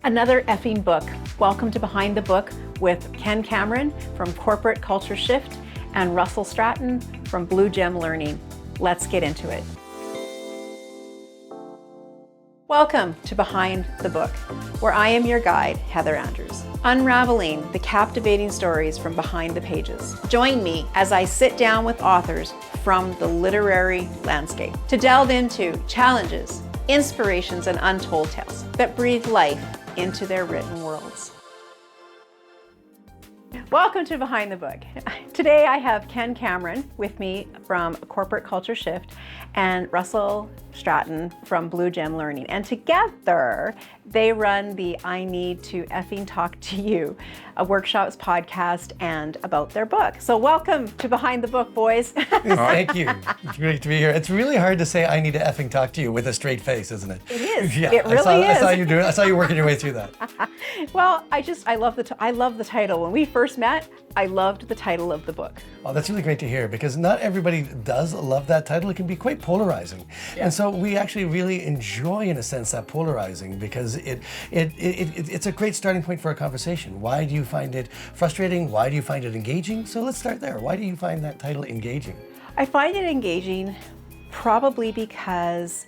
Another effing book. Welcome to Behind the Book with Ken Cameron from Corporate Culture Shift and Russell Stratton from Blue Gem Learning. Let's get into it. Welcome to Behind the Book, where I am your guide, Heather Andrews, unraveling the captivating stories from behind the pages. Join me as I sit down with authors from the literary landscape to delve into challenges, inspirations, and untold tales that breathe life into their written worlds. Welcome to Behind the Book. Today I have Ken Cameron with me from Corporate Culture Shift and Russell Stratton from Blue Gem Learning. And together they run the I Need to Effing Talk to You, a workshops podcast and about their book. So welcome to Behind the Book, boys. Thank you. It's great to be here. It's really hard to say I need to effing talk to you with a straight face, isn't it? It is. Yeah, It really is. I saw you working your way through that. Well, I love the title. When we first met, I loved the title of the book. Oh, that's really great to hear because not everybody does love that title. It can be quite polarizing. Yeah. And so we actually really enjoy, in a sense, that polarizing because it's a great starting point for a conversation. Why do you find it frustrating? Why do you find it engaging? So let's start there. Why do you find that title engaging? I find it engaging probably because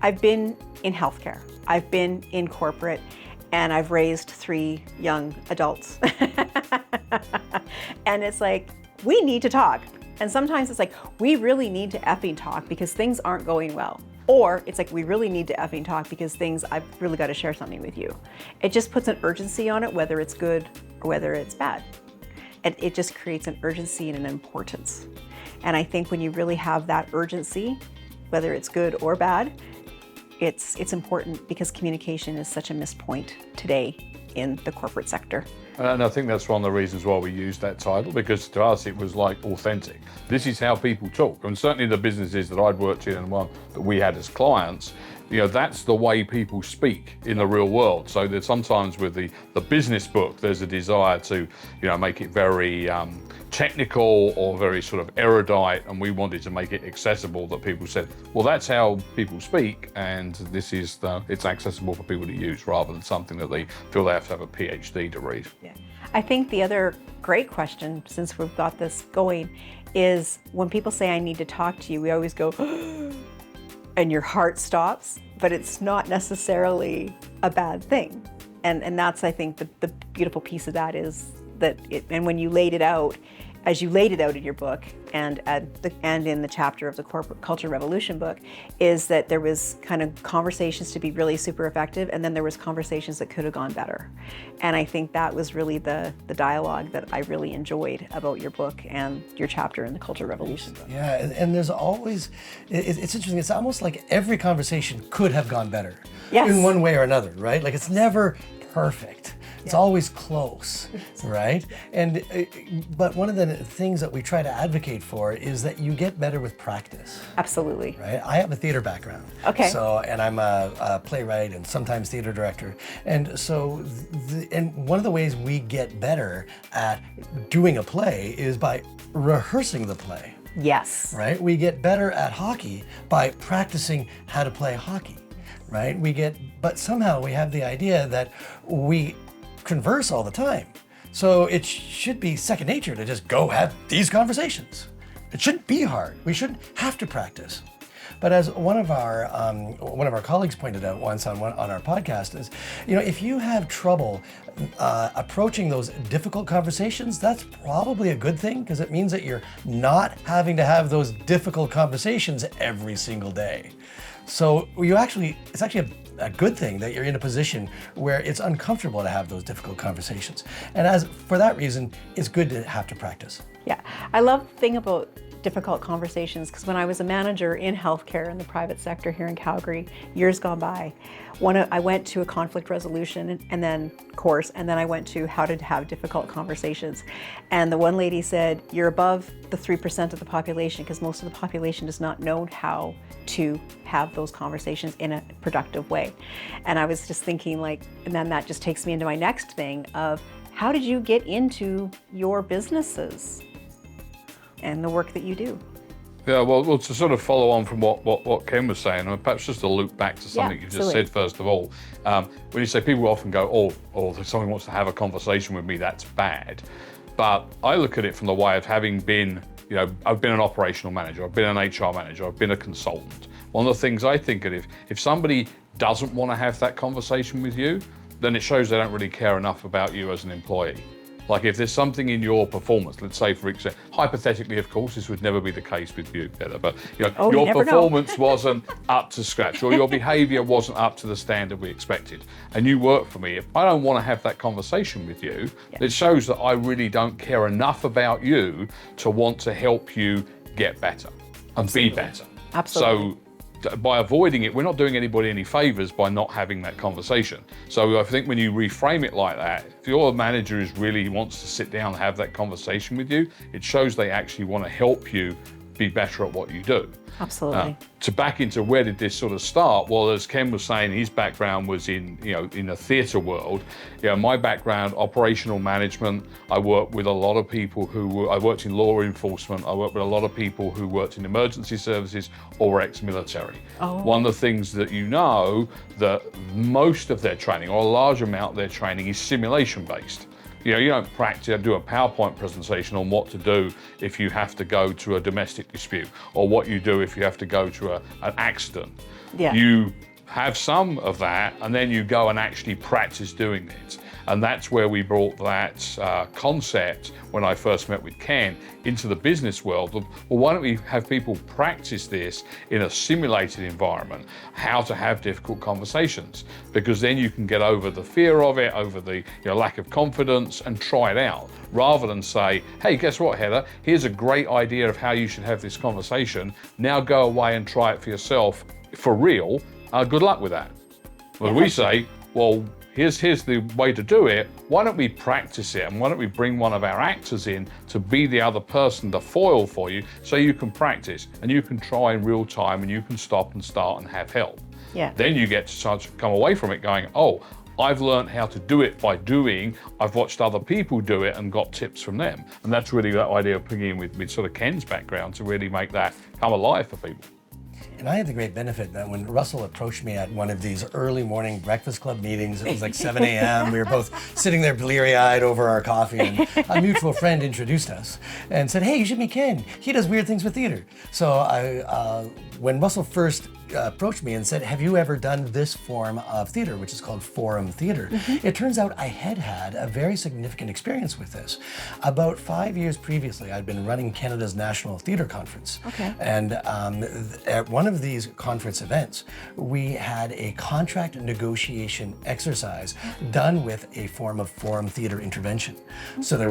I've been in healthcare. I've been in corporate and I've raised 3 young adults. And it's like, we need to talk. And sometimes it's like, we really need to effing talk because things aren't going well. Or it's like, we really need to effing talk because I've really got to share something with you. It just puts an urgency on it, whether it's good or whether it's bad. And it just creates an urgency and an importance. And I think when you really have that urgency, whether it's good or bad, it's important because communication is such a missed point today in the corporate sector. And I think that's one of the reasons why we used that title, because to us it was like authentic. This is how people talk. And certainly the businesses that I'd worked in and one that we had as clients, that's the way people speak in the real world. So that sometimes with the business book, there's a desire to, make it very technical or very sort of erudite, and we wanted to make it accessible that people said, well, that's how people speak, and it's accessible for people to use rather than something that they feel they have to have a PhD to read. Yeah. I think the other great question, since we've got this going, is when people say, I need to talk to you, we always go, and your heart stops, but it's not necessarily a bad thing. And that's, I think, the beautiful piece of that is that and when you laid it out, as you laid it out in your book and in the chapter of the Corporate Culture Revolution book, is that there was kind of conversations to be really super effective, and then there was conversations that could have gone better. And I think that was really the dialogue that I really enjoyed about your book and your chapter in the Culture Revolution book. Yeah, and there's always, it's interesting, it's almost like every conversation could have gone better. Yes. In one way or another, right? Like it's never perfect. It's always close, right? And but one of the things that we try to advocate for is that you get better with practice. Absolutely. Right? I have a theater background. Okay. And I'm a playwright and sometimes theater director. And so, and one of the ways we get better at doing a play is by rehearsing the play. Yes. Right? We get better at hockey by practicing how to play hockey. Right? But somehow we have the idea that we converse all the time. So it should be second nature to just go have these conversations. It shouldn't be hard. We shouldn't have to practice. But as one of our colleagues pointed out once on our podcast is, if you have trouble approaching those difficult conversations, that's probably a good thing because it means that you're not having to have those difficult conversations every single day. So it's actually a good thing that you're in a position where it's uncomfortable to have those difficult conversations. And for that reason, it's good to have to practice. Yeah, I love the thing about difficult conversations because when I was a manager in healthcare in the private sector here in Calgary, years gone by, I went to a conflict resolution and then course, and then I went to how to have difficult conversations. And the one lady said, you're above the 3% of the population because most of the population does not know how to have those conversations in a productive way. And I was just thinking and then that just takes me into my next thing of how did you get into your businesses and the work that you do? Yeah, well, to sort of follow on from what Ken was saying, and perhaps just to loop back to something you just said first of all, when you say people often go, if someone wants to have a conversation with me, that's bad. But I look at it from the way of having been, I've been an operational manager, I've been an HR manager, I've been a consultant. One of the things I think of, if somebody doesn't want to have that conversation with you, then it shows they don't really care enough about you as an employee. Like if there's something in your performance, let's say for example, hypothetically, of course, this would never be the case with you, Heather, but your performance wasn't up to scratch, or your behaviour wasn't up to the standard we expected, and you work for me. If I don't want to have that conversation with you, it shows that I really don't care enough about you to want to help you get better and be better. Absolutely. So by avoiding it, we're not doing anybody any favors by not having that conversation. So I think when you reframe it like that, if your manager really wants to sit down and have that conversation with you, it shows they actually want to help you be better at what you do. Absolutely. To back into where did this sort of start? Well, as Ken was saying, his background was in the theatre world. My background, operational management. I worked with a lot of people I worked in law enforcement. I worked with a lot of people who worked in emergency services or were ex-military. One of the things that that most of their training, or a large amount of their training, is simulation based. You don't do a PowerPoint presentation on what to do if you have to go to a domestic dispute, or what you do if you have to go to an accident. Yeah. You have some of that, and then you go and actually practice doing it. And that's where we brought that concept, when I first met with Ken, into the business world of, well, why don't we have people practice this in a simulated environment, how to have difficult conversations, because then you can get over the fear of it, over the lack of confidence, and try it out, rather than say, hey, guess what, Heather, here's a great idea of how you should have this conversation, now go away and try it for yourself for real, good luck with that. Well, we say, well, here's the way to do it. Why don't we practice it, and why don't we bring one of our actors in to be the other person, the foil for you, so you can practice and you can try in real time, and you can stop and start and have help. Yeah. Then you get to start to come away from it going, oh, I've learned how to do it by doing. I've watched other people do it and got tips from them. And that's really that idea of bringing in with sort of Ken's background to really make that come alive for people. And I had the great benefit that when Russell approached me at one of these early morning breakfast club meetings, it was like 7 a.m. We were both sitting there bleary-eyed over our coffee, and a mutual friend introduced us and said, hey, you should meet Ken. He does weird things with theater. So when Russell first approached me and said, have you ever done this form of theater, which is called forum theater? It turns out I had a very significant experience with this. About 5 years previously, I'd been running Canada's National Theatre Conference. Okay. And at one of these conference events, we had a contract negotiation exercise done with a form of forum theater intervention. So there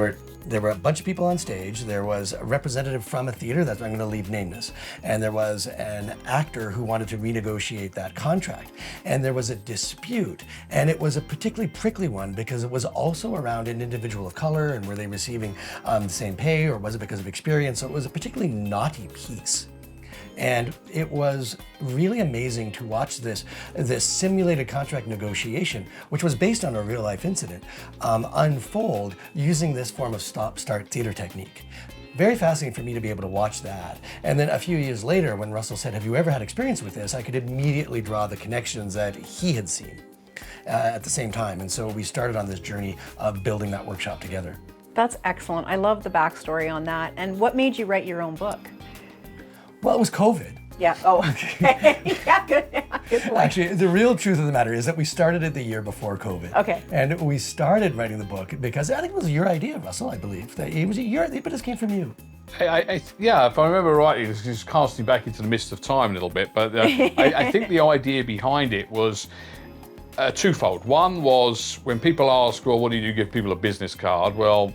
were a bunch of people on stage. There was a representative from a theater that I'm going to leave nameless, and there was an actor who wanted to renegotiate that contract, and there was a dispute, and it was a particularly prickly one because it was also around an individual of color, and were they receiving the same pay, or was it because of experience? So it was a particularly knotty piece. And it was really amazing to watch this simulated contract negotiation, which was based on a real life incident, unfold using this form of stop-start theater technique. Very fascinating for me to be able to watch that. And then a few years later, when Russell said, have you ever had experience with this? I could immediately draw the connections that he had seen at the same time. And so we started on this journey of building that workshop together. That's excellent. I love the backstory on that. And what made you write your own book? Well, it was COVID. Yeah. Oh, okay. Yeah, good point. Actually, the real truth of the matter is that we started it the year before COVID. Okay. And we started writing the book because I think it was your idea, Russell, I believe. That it was your idea, but it came from you. Yeah, if I remember rightly, it's just casting back into the mist of time a little bit, but I think the idea behind it was twofold. One was when people ask, well, what do you give people a business card? Well,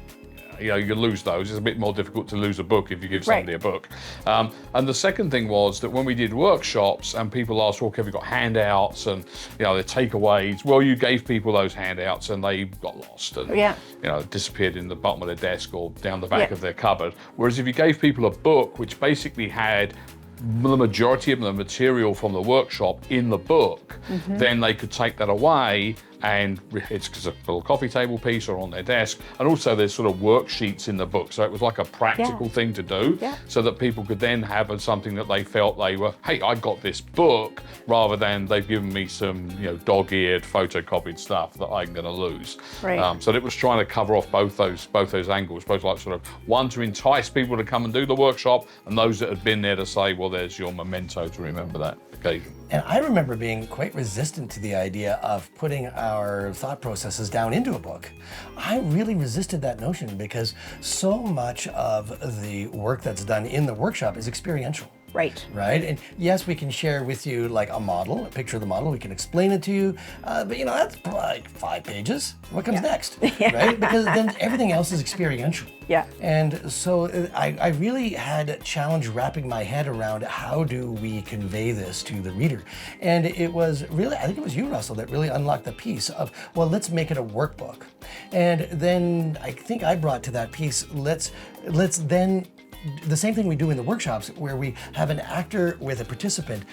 you lose those. It's a bit more difficult to lose a book if you give somebody a book. And the second thing was that when we did workshops and people asked, well, have you got handouts and the takeaways? Well, you gave people those handouts and they got lost and disappeared in the bottom of their desk or down the back of their cupboard. Whereas if you gave people a book which basically had the majority of the material from the workshop in the book, then they could take that away and it's a little coffee table piece or on their desk. And also there's sort of worksheets in the book. So it was like a practical thing to do so that people could then have something that they felt they were, hey, I got this book, rather than they've given me some, dog-eared photocopied stuff that I'm going to lose. Right. So it was trying to cover off both those angles, both like sort of one to entice people to come and do the workshop, and those that had been there to say, well, there's your memento to remember that occasion. And I remember being quite resistant to the idea of putting our thought processes down into a book. I really resisted that notion because so much of the work that's done in the workshop is experiential. Right. Right? And yes, we can share with you like a model, a picture of the model, we can explain it to you, but that's like 5 pages. What comes next? Right? Because then everything else is experiential. Yeah. And so I really had a challenge wrapping my head around how do we convey this to the reader. And it was really, I think it was you, Russell, that really unlocked the piece of, well, let's make it a workbook. And then I think I brought to that piece, let's then the same thing we do in the workshops, where we have an actor with a participant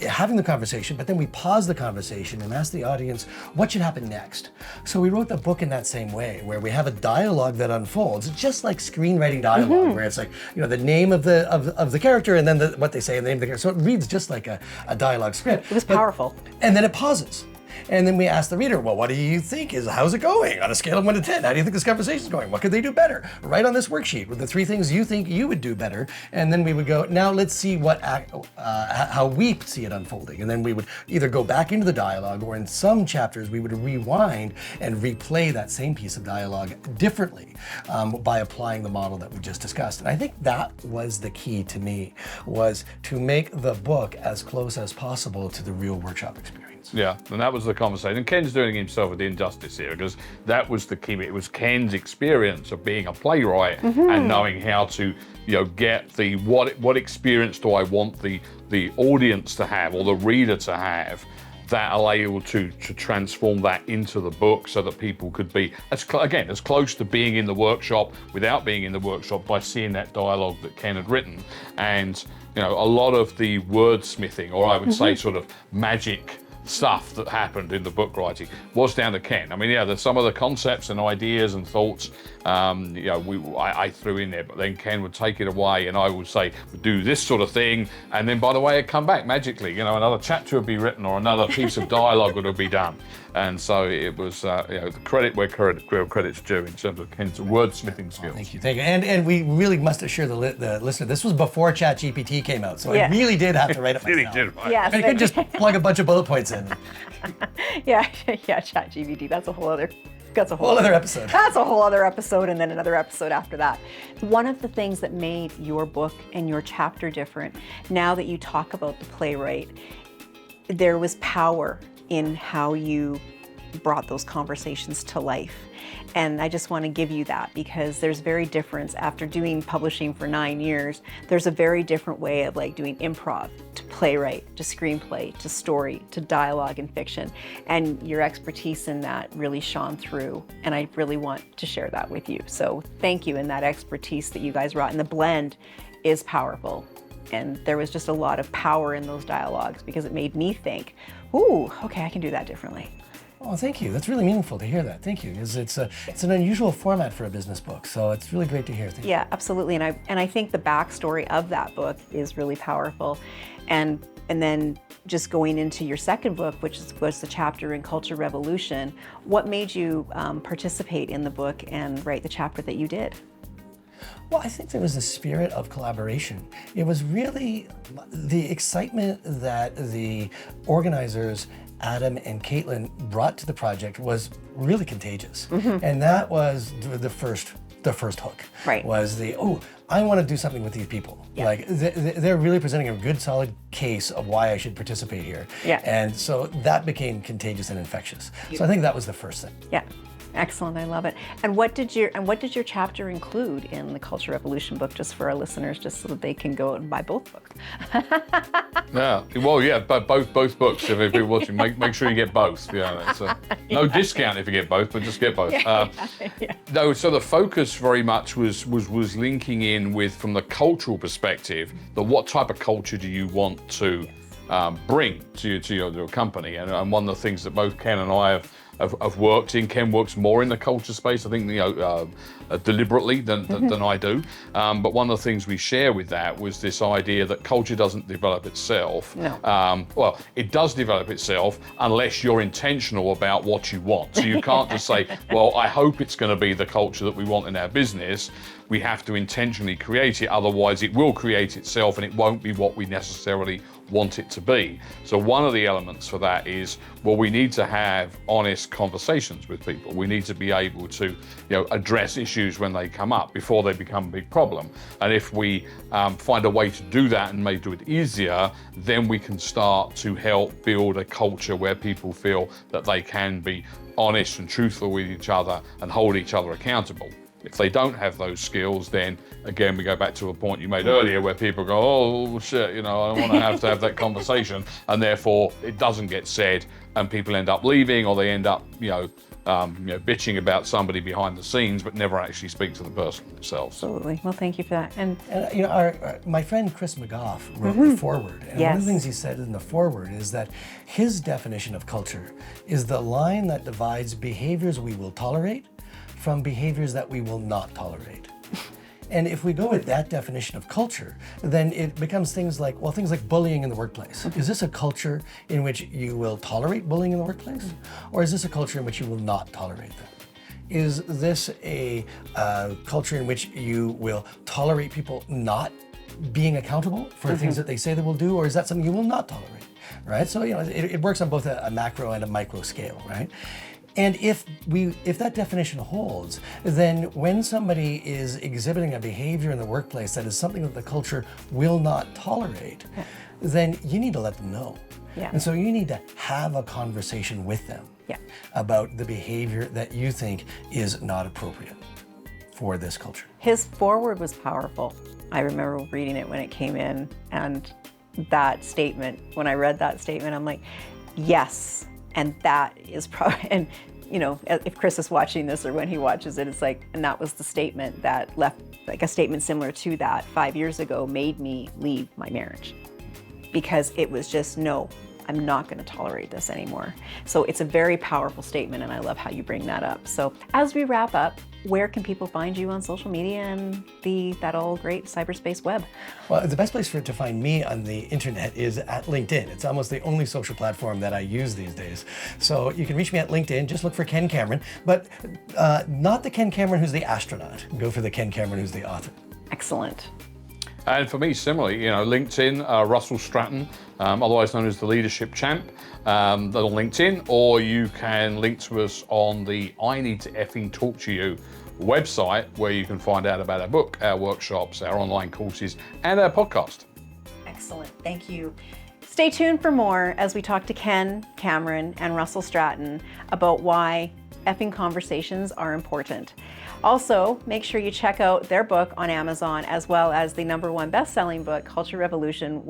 having the conversation, but then we pause the conversation and ask the audience what should happen next. So we wrote the book in that same way, where we have a dialogue that unfolds, just like screenwriting dialogue, where it's like the name of the character and then what they say and the name of the character. So it reads just like a dialogue script. It was powerful. And then it pauses. And then we ask the reader, well, what do you think how's it going? On a scale of 1 to 10, how do you think this conversation is going? What could they do better? Write on this worksheet with the 3 things you think you would do better. And then we would go, now let's see how we see it unfolding. And then we would either go back into the dialogue, or in some chapters, we would rewind and replay that same piece of dialogue differently by applying the model that we just discussed. And I think that was the key to me, was to make the book as close as possible to the real workshop experience. Yeah, and that was the conversation. And Ken's doing himself the injustice here, because that was the key. It was Ken's experience of being a playwright and knowing how to, get the what experience do I want the audience to have, or the reader to have, that are able to transform that into the book, so that people could be as close to being in the workshop without being in the workshop, by seeing that dialogue that Ken had written. And a lot of the wordsmithing, or I would say sort of magic stuff that happened in the book writing, was down to Ken. I mean, there's some of the concepts and ideas and thoughts I threw in there, but then Ken would take it away, and I would say, do this sort of thing, and then by the way, it'd come back magically. Another chapter would be written, or another piece of dialogue would be done. And so it was, the credit where credit's due in terms of Ken's wordsmithing skills. Thank you. And we really must assure the listener, this was before ChatGPT came out, so I really did have to write it myself. Really did, right? Yes. I could just plug a bunch of bullet points in. Yeah, ChatGPT. That's a whole other episode. That's a whole other episode, and then another episode after that. One of the things that made your book and your chapter different, now that you talk about the playwright, there was power in how you brought those conversations to life. And I just want to give you that, because there's very difference. After doing publishing for 9 years, there's a very different way of doing improv, to playwright, to screenplay, to story, to dialogue and fiction. And your expertise in that really shone through, and I really want to share that with you. So thank you. And that expertise that you guys brought, and the blend is powerful. And there was just a lot of power in those dialogues, because it made me think, ooh, okay, I can do that differently. Oh, thank you. That's really meaningful to hear that. Thank you. It's an unusual format for a business book, so it's really great to hear. Thank you. Yeah, absolutely. And I think the backstory of that book is really powerful. And then just going into your second book, which was the chapter in Culture Revolution, what made you participate in the book and write the chapter that you did? Well, I think there was a spirit of collaboration. It was really the excitement that the organizers, Adam and Caitlin, brought to the project was really contagious. And that was the first hook. Right. Was I want to do something with these people. Yeah. Like they're really presenting a good, solid case of why I should participate here. Yeah. And so that became contagious and infectious. So I think that was the first thing. Yeah. Excellent, I love it. And what did your chapter include in the Culture Revolution book, just for our listeners, just so that they can go and buy both books? But both books. If you're watching, make sure you get both. It's no discount if you get both, but just get both. No, so the focus very much was linking in with, from the cultural perspective, what type of culture do you want to bring to your company. And one of the things that both Ken and I have worked in. Ken works more in the culture space, I think, deliberately than I do. But one of the things we share with that was this idea that culture doesn't develop itself. No. Well, it does develop itself unless you're intentional about what you want. So you can't just say, well, I hope it's going to be the culture that we want in our business. We have to intentionally create it, otherwise it will create itself and it won't be what we necessarily want it to be. So one of the elements for that is, well, we need to have honest conversations with people. We need to be able to, address issues when they come up before they become a big problem. And if we find a way to do that and maybe do it easier, then we can start to help build a culture where people feel that they can be honest and truthful with each other and hold each other accountable. If they don't have those skills, then again, we go back to a point you made earlier where people go, oh shit, I don't want to have that conversation. And therefore it doesn't get said and people end up leaving, or they end up, bitching about somebody behind the scenes, but never actually speak to the person themselves. Absolutely. Well, thank you for that. And my friend Chris McGough wrote the foreword. And one of the things he said in the foreword is that his definition of culture is the line that divides behaviors we will tolerate from behaviors that we will not tolerate. And if we go with that definition of culture, then it becomes things like bullying in the workplace. Is this a culture in which you will tolerate bullying in the workplace? Or is this a culture in which you will not tolerate that? Is this a culture in which you will tolerate people not being accountable for things that they say they will do? Or is that something you will not tolerate, right? So, it works on both a macro and a micro scale, right? And if that definition holds, then when somebody is exhibiting a behavior in the workplace that is something that the culture will not tolerate, then you need to let them know. Yeah. And so you need to have a conversation with them about the behavior that you think is not appropriate for this culture. His foreword was powerful. I remember reading it when it came in, and that statement, when I read that statement, I'm like, yes. And that is probably, and if Chris is watching this or when he watches it, it's like, and that was the statement that left, like a statement similar to that 5 years ago made me leave my marriage, because it was just, no, I'm not going to tolerate this anymore. So it's a very powerful statement, and I love how you bring that up. So as we wrap up, where can people find you on social media and that all great cyberspace web? Well, the best place to find me on the internet is at LinkedIn. It's almost the only social platform that I use these days. So you can reach me at LinkedIn. Just look for Ken Cameron, but not the Ken Cameron who's the astronaut. Go for the Ken Cameron who's the author. Excellent. And for me, similarly, LinkedIn, Russell Stratton, otherwise known as the Leadership Champ, on LinkedIn, or you can link to us on the I Need to Effing Talk to You website, where you can find out about our book, our workshops, our online courses, and our podcast. Excellent. Thank you. Stay tuned for more as we talk to Ken, Cameron, and Russell Stratton about why effing conversations are important. Also, make sure you check out their book on Amazon, as well as the #1 best-selling book, Culture Revolution,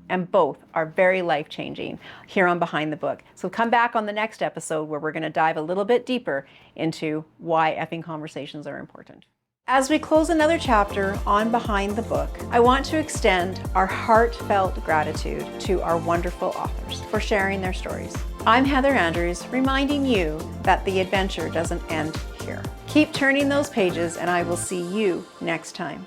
and both are very life-changing here on Behind the Book. So come back on the next episode where we're going to dive a little bit deeper into why effing conversations are important. As we close another chapter on Behind the Book, I want to extend our heartfelt gratitude to our wonderful authors for sharing their stories. I'm Heather Andrews, reminding you that the adventure doesn't end here. Keep turning those pages, and I will see you next time.